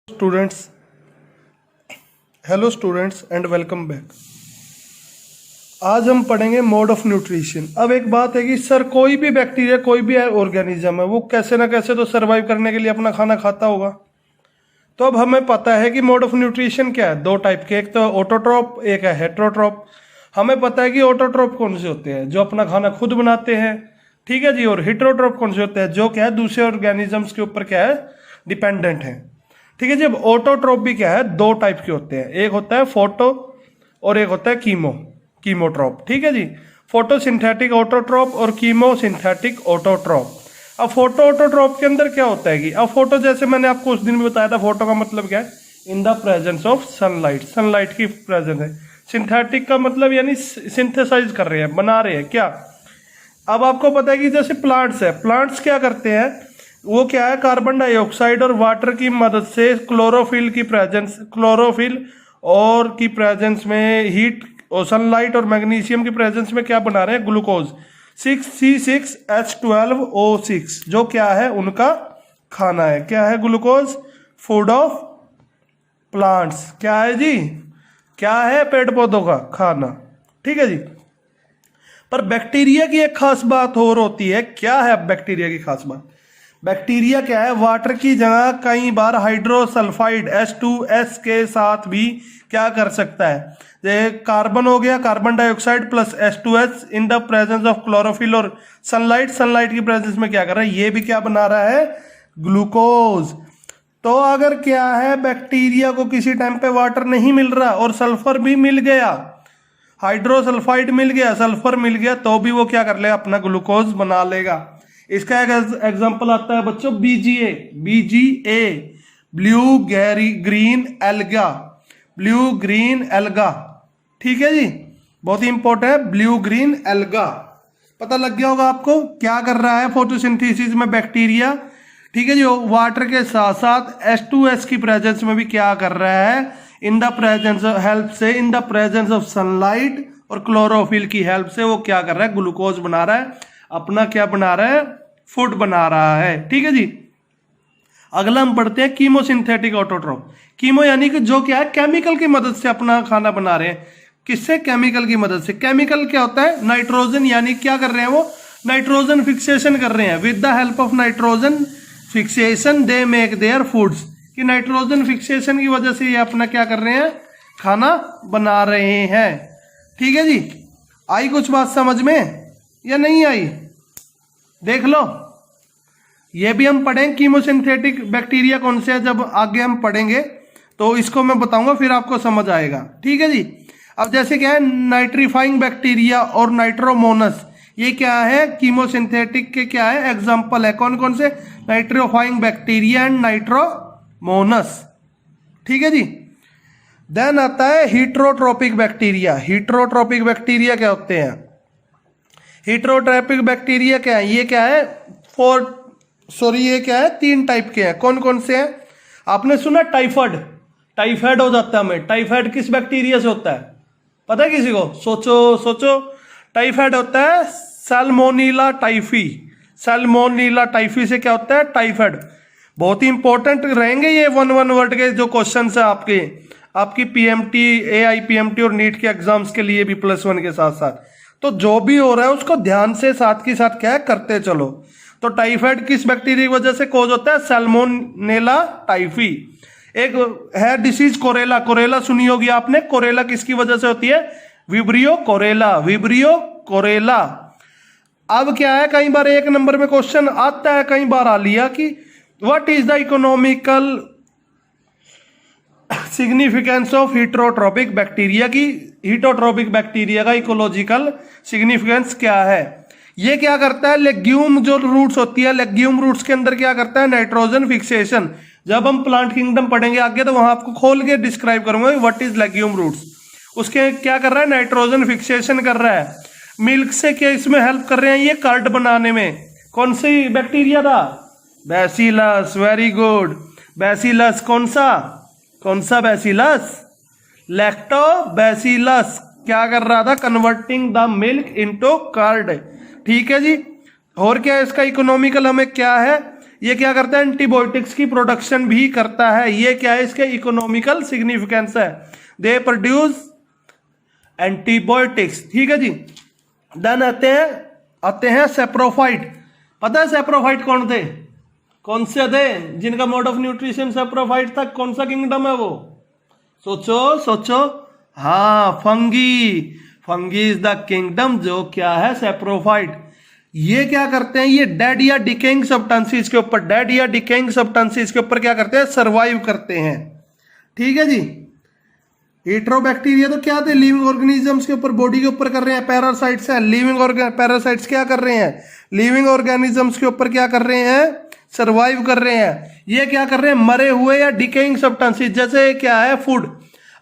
Students, hello students and welcome back. आज हम पढ़ेंगे मोड ऑफ न्यूट्रिशन। अब एक बात है कि सर कोई भी बैक्टीरिया, कोई भी ऑर्गेनिज्म है, वो कैसे ना कैसे तो सरवाइव करने के लिए अपना खाना खाता होगा। तो अब हमें पता है कि मोड ऑफ न्यूट्रिशन क्या है, दो टाइप के, एक तो ऑटोट्रॉप, एक है हेट्रोट्रॉप। हमें पता है कि ऑटोट्रॉप कौन से होते हैं, जो अपना खाना खुद बनाते हैं, ठीक है जी। और हेट्रोट्रॉप कौन से होते हैं, जो क्या है दूसरे ऑर्गेनिजम्स के ऊपर क्या है, डिपेंडेंट है, ठीक है जी। अब ऑटोट्रॉप भी क्या है, दो टाइप के होते हैं, एक होता है फोटो और एक होता है कीमोट्रॉप, ठीक है जी। फोटोसिंथेटिक ऑटोट्रॉप और कीमोसिंथेटिक ऑटोट्रॉप। अब फोटो ऑटोट्रॉप के अंदर क्या होता है कि अब फोटो, जैसे मैंने आपको उस दिन भी बताया था, फोटो का मतलब क्या है, in the presence of sunlight, sunlight की प्रेजेंस है। सिंथेटिक का मतलब यानी सिंथेसाइज कर रहे हैं, बना रहे हैं क्या। अब आपको पता है कि जैसे प्लांट्स है, प्लांट्स क्या करते हैं, वो क्या है, कार्बन डाइऑक्साइड और वाटर की मदद से क्लोरोफिल और की प्रेजेंस में, हीट और सनलाइट और मैग्नीशियम की प्रेजेंस में क्या बना रहे हैं, ग्लूकोज 6C6H12O6, जो क्या है उनका खाना है। क्या है, ग्लूकोज, फूड ऑफ प्लांट्स, क्या है जी, क्या है, पेड़ पौधों का खाना, ठीक है जी। पर बैक्टीरिया की एक खास बात और होती है। क्या है बैक्टीरिया की खास बात, बैक्टीरिया क्या है, वाटर की जगह कई बार हाइड्रोसल्फाइड H2S के साथ भी क्या कर सकता है, जैसे कार्बन हो गया, carbon dioxide plus H2S in the presence of chlorophyll और सनलाइट की प्रेजेंस में क्या कर रहा है, ये भी क्या बना रहा है, ग्लूकोज। तो अगर क्या है, बैक्टीरिया को किसी टाइम पे वाटर नहीं मिल रहा और सल्फर भी मिल गया, हाइड्रोसल्फाइड मिल गया, सल्फर मिल गया, तो भी वो क्या कर लेगा, अपना ग्लूकोज बना लेगा। इसका एक एग्जांपल आता है बच्चों, बीजीए, ब्लू ग्रीन एल्गा, ठीक है जी, बहुत ही इंपॉर्टेंट है, ब्लू ग्रीन एल्गा। पता लग गया होगा आपको क्या कर रहा है फोटोसिंथेसिस में बैक्टीरिया, ठीक है जी। वाटर के साथ साथ H2S की प्रेजेंस में भी क्या कर रहा है, in the presence of sunlight और क्लोरोफिल की हेल्प से वो क्या कर रहा है, ग्लूकोज बना रहा है, अपना क्या बना रहा है, फूड बना रहा है, ठीक है जी। अगला हम पढ़ते हैं कीमोसिंथेटिक ऑटोट्रॉप। कीमो यानी कि जो क्या है, केमिकल की मदद से अपना खाना बना रहे हैं। किससे, केमिकल की मदद से। केमिकल क्या होता है, नाइट्रोजन, यानी क्या कर रहे हैं, वो नाइट्रोजन फिक्सेशन कर रहे हैं। With the help of nitrogen fixation they make their foods, कि नाइट्रोजन फिक्सेशन की वजह से ये अपना क्या कर रहे हैं, खाना बना रहे हैं, ठीक है जी। आई कुछ बात समझ में या नहीं आई, देख लो। ये भी हम पढ़ें कीमोसिंथेटिक बैक्टीरिया कौन से है, जब आगे हम पढ़ेंगे तो इसको मैं बताऊंगा, फिर आपको समझ आएगा, ठीक है जी। अब जैसे क्या है, नाइट्रीफाइंग बैक्टीरिया और नाइट्रोमोनस, ये क्या है, कीमोसिंथेटिक के क्या है, एग्जाम्पल है। कौन कौन से, नाइट्रोफाइंग बैक्टीरिया एंड नाइट्रोमोनस, ठीक है जी। देन आता है हीट्रोट्रोपिक बैक्टीरिया। हीट्रोट्रोपिक बैक्टीरिया क्या होते हैं, हीट्रोट्रोपिक बैक्टीरिया क्या है, ये क्या है, ये क्या है, 3 टाइप के हैं। कौन कौन से हैं, आपने सुना टाइफाइड हो जाता है हमें। टाइफाइड किस बैक्टीरिया से होता है, पता है किसी को, सोचो। टाइफाइड होता है सैल्मोनेला टाइफी से क्या होता है, टाइफाइड। बहुत ही इंपॉर्टेंट रहेंगे ये वन वर्ड के जो क्वेश्चन है आपकी पीएमटी, AIPMT और नीट के एग्जाम्स के लिए भी +1 के साथ साथ। तो जो भी हो रहा है उसको ध्यान से साथ के साथ क्या है, करते चलो। तो टाइफाइड किस बैक्टीरिया की वजह से कोज होता है, सैल्मोनेला टाइफी। एक है डिसीज कोरेला सुनी होगी आपने। कोरेला किसकी वजह से होती है, विब्रियो कोरेला। अब क्या है, कई बार 1 नंबर में क्वेश्चन आता है, कई बार आ लिया कि what is the economical significance of heterotrophic bacteria की, हीट्रोट्रोपिक बैक्टीरिया का इकोलॉजिकल सिग्निफिकेंस क्या है। ये क्या करता है, लेग्यूम जो रूट्स होती है, लेग्यूम रूट्स के अंदर क्या करता है, नाइट्रोजन फिक्सेशन। जब हम प्लांट किंगडम पढ़ेंगे आगे तो वहां आपको खोल के डिस्क्राइब करूंगा व्हाट इज लेग्यूम रूट्स। उसके क्या कर रहा है, नाइट्रोजन फिक्सेशन कर रहा है। मिल्क से क्या इसमें हेल्प कर रहे हैं, ये कर्ड बनाने में। कौन सी बैक्टीरिया था, बैसिलस, वेरी गुड। बैसिलस कौन सा बैसिलस, लैक्टोबैसिलस, क्या कर रहा था, converting the milk into curd, ठीक है जी। और क्या इसका इकोनॉमिकल हमें क्या है, ये क्या करता है, एंटीबायोटिक्स की प्रोडक्शन भी करता है। ये क्या है, इसके इकोनॉमिकल सिग्निफिकेंस है, दे प्रोड्यूस एंटीबायोटिक्स। ठीक है जी। देन आते हैं सेप्रोफाइट। पता है सेप्रोफाइट कौन थे, कौन से थे जिनका मोड ऑफ न्यूट्रिशन सेप्रोफाइट था, कौन सा किंगडम है वो, सोचो सोचो। हाँ, fungi. Fungi is the kingdom जो क्या है, सेप्रोफाइट। ये क्या करते हैं, ये डेड या डिकेइंग सब्सटेंसेस के ऊपर, डेड या डिकेइंग सब्सटेंसेस के ऊपर क्या करते हैं, सरवाइव करते हैं। ठीक है जी। हेट्रोबैक्टीरिया तो क्या थे, लिविंग ऑर्गेनिजम्स के ऊपर, बॉडी के ऊपर कर रहे हैं। पैरासाइट्स है, पैरासाइट्स क्या कर रहे हैं, लिविंग ऑर्गेनिजम्स के ऊपर क्या कर रहे हैं, सरवाइव कर रहे हैं। ये क्या कर रहे हैं, मरे हुए या डिकेइंग सब्सटेंसेस, जैसे क्या है फूड।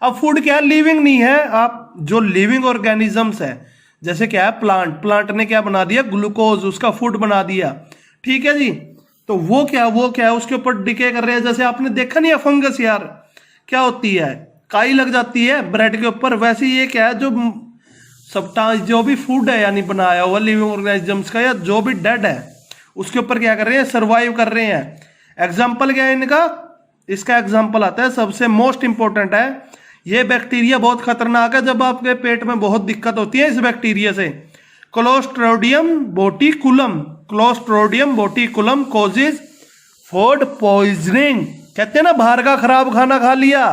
अब फूड क्या है, लिविंग नहीं है। आप जो लिविंग ऑर्गेनिजम्स है, जैसे क्या है प्लांट ने क्या बना दिया, ग्लूकोज, उसका फूड बना दिया। ठीक है जी। तो वो क्या है, उसके ऊपर डिके कर रहे हैं। जैसे आपने देखा नहीं है फंगस यार, क्या होती है, काई लग जाती है ब्रेड के ऊपर। वैसे ये क्या है, जो भी फूड है यानी बनाया हुआ लिविंग ऑर्गेनिजम्स का, या जो भी डेड है उसके ऊपर क्या कर रहे हैं, सरवाइव कर रहे हैं। एग्जाम्पल क्या है इनका, इसका एग्जाम्पल आता है, सबसे मोस्ट इंपॉर्टेंट है। ये बैक्टीरिया बहुत खतरनाक है, जब आपके पेट में बहुत दिक्कत होती है इस बैक्टीरिया से। Clostridium बोटिकुलम, Clostridium बोटिकुलम causes food poisoning. कहते हैं ना, बाहर का खराब खाना खा लिया,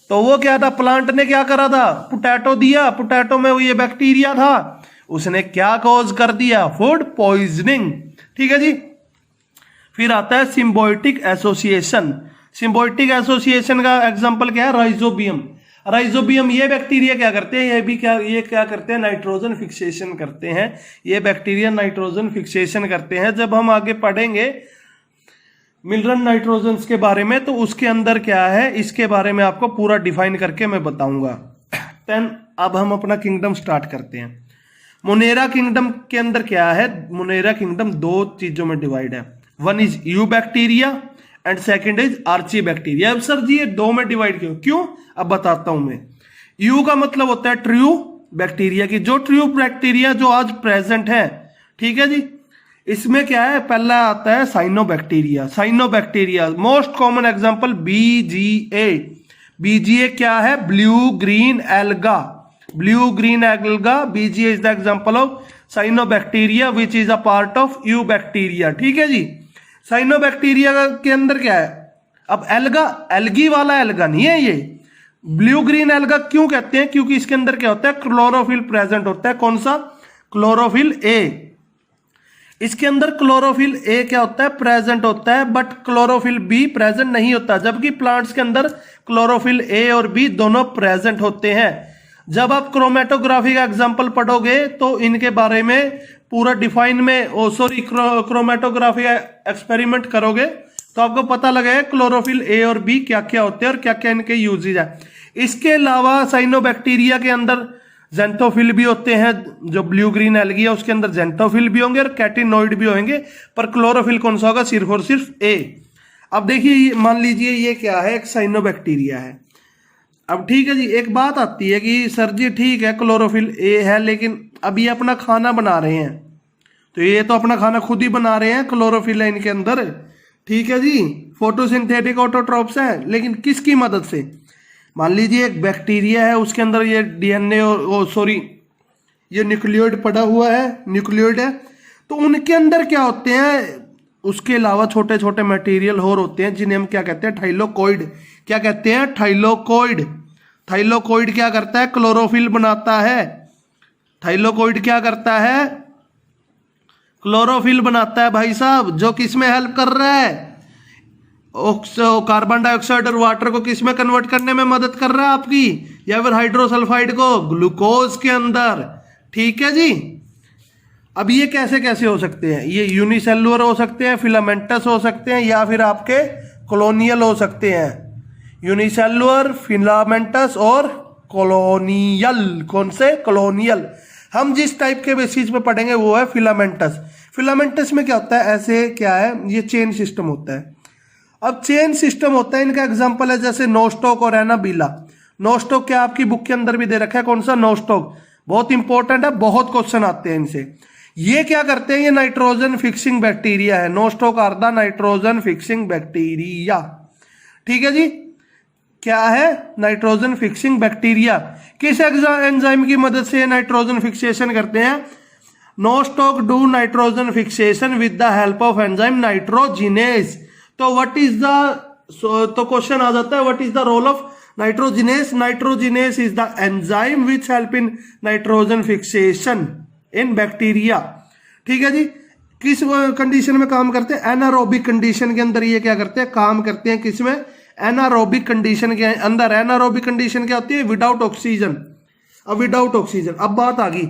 तो वो क्या था, प्लांट ने क्या करा था, पोटैटो दिया, पोटैटो में वो ये बैक्टीरिया था, उसने क्या कॉज कर दिया, फूड पॉइजनिंग। ठीक है जी। फिर आता है सिम्बायोटिक एसोसिएशन। सिम्बायोटिक एसोसिएशन का एग्जांपल क्या है, राइजोबियम। राइजोबियम, ये बैक्टीरिया क्या करते हैं, ये क्या करते हैं, नाइट्रोजन फिक्सेशन करते हैं। ये बैक्टीरिया नाइट्रोजन फिक्सेशन करते हैं। जब हम आगे पढ़ेंगे मिनरल नाइट्रोजन्स के बारे में, तो उसके अंदर क्या है, इसके बारे में आपको पूरा डिफाइन करके मैं बताऊंगा। अब हम अपना किंगडम स्टार्ट करते हैं। मोनेरा किंगडम के अंदर क्या है, मोनेरा किंगडम दो चीजों में डिवाइड है। One is eubacteria and second is archaebacteria. अब सर जी ये दो में डिवाइड क्यों, अब बताता हूं मैं। यू का मतलब होता है ट्रू बैक्टीरिया की, जो ट्रू बैक्टीरिया जो आज प्रेजेंट है। ठीक है जी। इसमें क्या है, पहला आता है cyanobacteria. Cyanobacteria most common example BGA. BGA क्या है, blue green alga. Blue green alga, BGA is the example of cyanobacteria which is a part of eubacteria. ठीक है जी। साइनोबैक्टीरिया के अंदर क्या है, अब एल्गा, एल्गी वाला एल्गा नहीं है ये। ब्लू ग्रीन एल्गा क्यों कहते हैं, क्योंकि इसके अंदर क्या होता है, क्लोरोफिल प्रेजेंट होता है। कौन सा, क्लोरोफिल ए। इसके अंदर क्लोरोफिल ए क्या होता है, प्रेजेंट होता है, बट क्लोरोफिल बी प्रेजेंट नहीं होता। जबकि प्लांट्स के अंदर क्लोरोफिल ए और बी दोनों प्रेजेंट होते हैं। जब आप क्रोमेटोग्राफी का एग्जांपल पढ़ोगे तो इनके बारे में पूरा डिफाइन में, क्रोमेटोग्राफी का एक्सपेरिमेंट करोगे तो आपको पता लगेगा क्लोरोफिल ए और बी क्या क्या होते हैं और क्या क्या इनके यूजेज है। इसके अलावा साइनोबैक्टीरिया के अंदर जेंटोफिल भी होते हैं। जो ब्लू ग्रीन एल्गी है उसके अंदर जेंटोफिल भी होंगे और कैटिनोइड भी होंगे, पर क्लोरोफिल कौन सा होगा, सिर्फ और सिर्फ ए। अब देखिए, मान लीजिए ये क्या है, एक साइनोबैक्टीरिया है। अब ठीक है जी, एक बात आती है कि सर जी ठीक है क्लोरोफिल ए है, लेकिन अब ये अपना खाना बना रहे हैं, तो ये तो अपना खाना खुद ही बना रहे हैं, क्लोरोफिल है इनके अंदर। ठीक है जी, फोटोसिंथेटिक ऑटोट्रोप्स है, लेकिन किसकी मदद से। मान लीजिए एक बैक्टीरिया है, उसके अंदर ये डीएनए ये न्यूक्लियोइड पड़ा हुआ है, न्यूक्लियोइड है, तो उनके अंदर क्या होते हैं, उसके अलावा छोटे छोटे मटेरियल और होते हैं जिन्हें हम क्या कहते हैं, थाइलोकोइड। क्या कहते हैं, थाइलोकोइड। थाइलोकोइड क्या करता है, क्लोरोफिल बनाता है। थाइलोकोइड क्या करता है, क्लोरोफिल बनाता है भाई साहब, जो किस में हेल्प कर रहा है, कार्बन डाइऑक्साइड और वाटर को किस में कन्वर्ट करने में मदद कर रहा है आपकी, या फिर हाइड्रोसल्फाइड को ग्लूकोज के अंदर। ठीक है जी। अब ये कैसे कैसे हो सकते हैं, ये यूनिसेलुलर हो सकते हैं, फिलामेंटस हो सकते हैं, या फिर आपके कॉलोनियल हो सकते हैं। यूनिसेलुलर, फिलामेंटस और कॉलोनियल। कौन से, कॉलोनियल। हम जिस टाइप के बेसिस पे पढ़ेंगे वो है फिलामेंटस। फिलामेंटस में क्या होता है, ऐसे क्या है, ये चेन सिस्टम होता है। अब चेन सिस्टम होता है, इनका एग्जांपल है जैसे नोस्टॉक और एनाबीला। नोस्टॉक क्या आपकी बुक के अंदर भी दे रखा है, कौन सा, नोस्टॉक। बहुत इंपॉर्टेंट है, बहुत क्वेश्चन आते हैं इनसे। ये क्या करते हैं, ये नाइट्रोजन फिक्सिंग बैक्टीरिया है। Nostoc are the nitrogen fixing bacteria. ठीक है जी, क्या है, नाइट्रोजन फिक्सिंग बैक्टीरिया। किस एंजाइम की मदद से नाइट्रोजन फिक्सेशन करते हैं? Nostoc do nitrogen fixation with the help of enzyme nitrogenase. तो व्हाट इज द, तो क्वेश्चन आ जाता है, what is the role of nitrogenase? Nitrogenase is the enzyme which help in nitrogen fixation in bacteria. ठीक है जी, किस condition में काम करते हैं? एनारोबिक कंडीशन के अंदर ये क्या करते हैं, काम करते हैं। किसमें? एनारोबिक कंडीशन के अंदर। एनारोबिक कंडीशन क्या होती है? Without oxygen. अब विदाउट ऑक्सीजन, अब बात आ गई,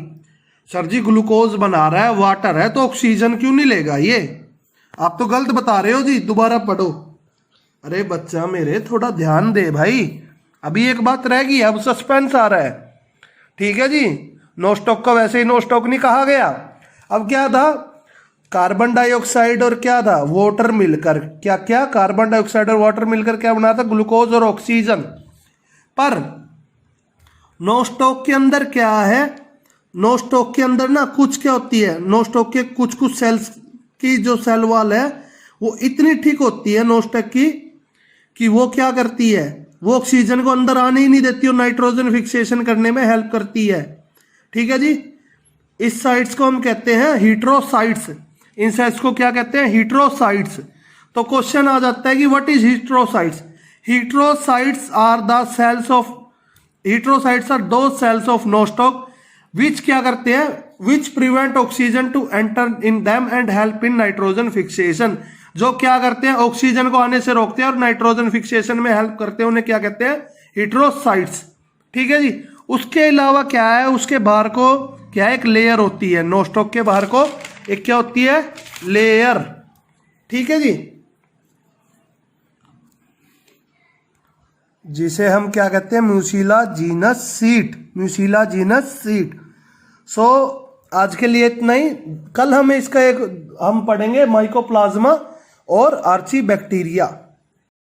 सर जी ग्लूकोज बना रहा है, वाटर है, तो ऑक्सीजन क्यों नहीं लेगा? ये आप तो गलत बता रहे हो जी, दोबारा पढ़ो। अरे बच्चा मेरे, थोड़ा ध्यान दे भाई, अभी एक बात रह गई, अब सस्पेंस आ रहा है। ठीक है जी, नोस्टॉक का वैसे ही नोस्टॉक नहीं कहा गया। अब क्या था? कार्बन डाइऑक्साइड और क्या था, वाटर मिलकर, क्या क्या, कार्बन डाइऑक्साइड और वाटर मिलकर क्या बना था? ग्लूकोज और ऑक्सीजन। पर नोस्टॉक के अंदर क्या है, नोस्टॉक के अंदर ना कुछ क्या होती है, नोस्टॉक के कुछ कुछ सेल्स की जो सेल वॉल है वो इतनी ठीक होती है नोस्टॉक की कि वो क्या करती है, वो ऑक्सीजन को अंदर आने ही नहीं देती और नाइट्रोजन फिक्सेशन करने में हेल्प करती है। ठीक है जी, इस साइट्स को हम कहते हैं हीट्रोसाइट्स। इन सेल्स को क्या कहते हैं? हीट्रोसाइट्स। तो क्वेश्चन आ जाता है कि what is heterocysts? Heterocysts are the cells of, heterocysts are the cells of Nostoc which क्या करते हैं, which prevent oxygen to enter in them and help in nitrogen fixation. जो क्या करते हैं, ऑक्सीजन को आने से रोकते हैं और नाइट्रोजन फिक्सेशन में हेल्प करते हैं, उन्हें क्या कहते हैं? हीट्रोसाइट्स। ठीक है जी, उसके अलावा क्या है, उसके बाहर को क्या है, एक लेयर होती है। नोस्टॉक के बाहर को एक क्या होती है? लेयर। ठीक है जी, जिसे हम क्या कहते हैं? म्यूसिलाजिनस सीट। म्यूसिलाजिनस सीट। सो आज के लिए इतना ही। कल हम इसका एक हम पढ़ेंगे माइकोप्लाज्मा और आर्ची बैक्टीरिया।